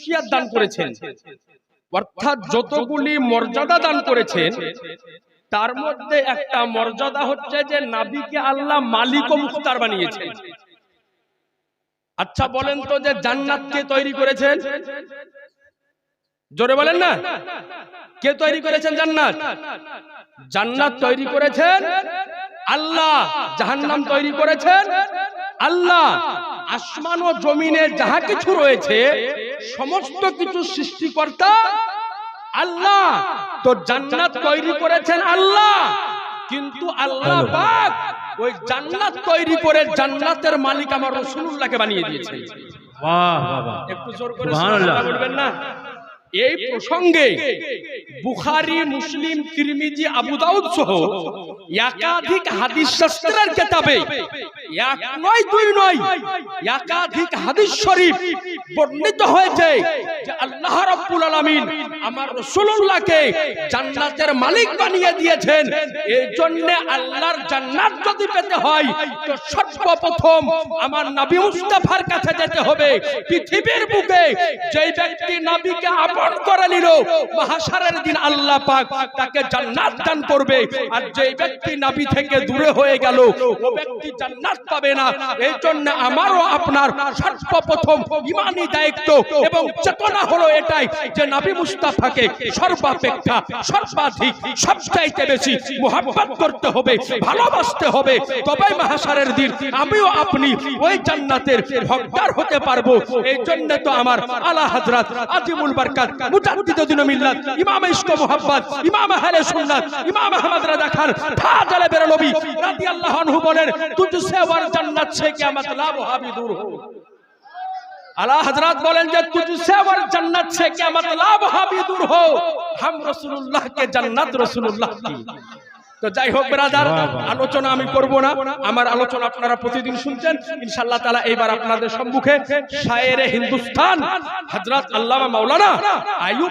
খুশুসিয়াত দান করেছেন, অর্থাৎ যতগুলি মর্যাদা দান করেছেন, তার মধ্যে একটা মর্যাদা হচ্ছে যে নবীকে আল্লাহ মালিক ও মুখতার বানিয়েছেন। আচ্ছা বলেন তো, যে জান্নাত কে তৈরি করেছেন? জোরে বলেন না, কে তৈরি করেছেন জান্নাত? জান্নাত তৈরি করেছেন আল্লাহ, জাহান্নাম তৈরি করেছেন আল্লাহ। আসমান ও জমিনে যাহা কিছু রয়েছে সমস্ত কিছু সৃষ্টিকর্তা আল্লাহ। তো জান্নাত তৈরি করেছেন আল্লাহ, কিন্তু আল্লাহ পাক ওই জান্নাত তৈরি করে জান্নাতের মালিক আমার রাসূলুল্লাহকে বানিয়ে দিয়েছেন। বাহ বাহ, একটু জোর করে সুবহানাল্লাহ বলবেন না? এই প্রসঙ্গে বুখারী, মুসলিম, তিরমিজি, আবু দাউদ সহ একাধিক হাদিস শাস্ত্রের কিতাবে, এক নয় দুই নয়, একাধিক হাদিস শরীফ বর্ণিত হয়েছে যে আল্লাহ রাব্বুল আলামিন আমার রাসূলুল্লাহকে জান্নাতের মালিক বানিয়ে দিয়েছেন। এই জন্য আল্লাহর জান্নাত যদি পেতে হয় তো সর্বপ্রথম আমার নবী মুস্তাফার কাছে যেতে হবে। পৃথিবীর বুকে যেই ব্যক্তি নবীকে আপন করে নিল, মাহশারের দিন আল্লাহ পাক তাকে জান্নাত দান করবে। আর যেই ব্যক্তি নবী থেকে দূরে হয়ে গেল ও ব্যক্তি জান্নাত পাবে না। এই জন্য আমারও আপনার সর্বপ্রথম ঈমানি দায়িত্ব এবং চেতনা হলো এটাই যে নবী মুস্তাফাকে সর্বাপেক্ষা সর্বাধিক সবচাইতে বেশি মুহাব্বত করতে হবে, ভালোবাসতে হবে। তবেই মাহশারের দিন আমিও আপনি ওই জান্নাতের হকদার হতে পারবো। এই জন্য তো আমার আলা হযরত আজিমুল বরকত মুজাদ্দিদুদ্দিন মিল্লাত ইমাম ইশক ও মুহাব্বত ইমাম আহলে সুন্নাত ইমাম আহমদ রাজা খান ফাজলে বেরলভী রাদিয়াল্লাহু আনহু বলেন, তুঝসে ওয়ার জান্নাত সে কিয়ামত লা ওয়াহাবি দূর হো। আলা হযরত বলেন যে তুঝসে ওয়ার জান্নাত সে কিয়ামত লা ওয়াহাবি দূর হো। হাম রাসূলুল্লাহ কে জান্নাত রাসূলুল্লাহ কি। তো যাই হোক ব্রাদার, আলোচনা আমি করব না, আমার আলোচনা আপনারা প্রতিদিন শুনছেন ইনশাআল্লাহ তাআলা। এইবার আপনাদের সম্মুখে শায়েরে হিন্দুস্তান হযরত আল্লামা মাওলানা আইয়ুব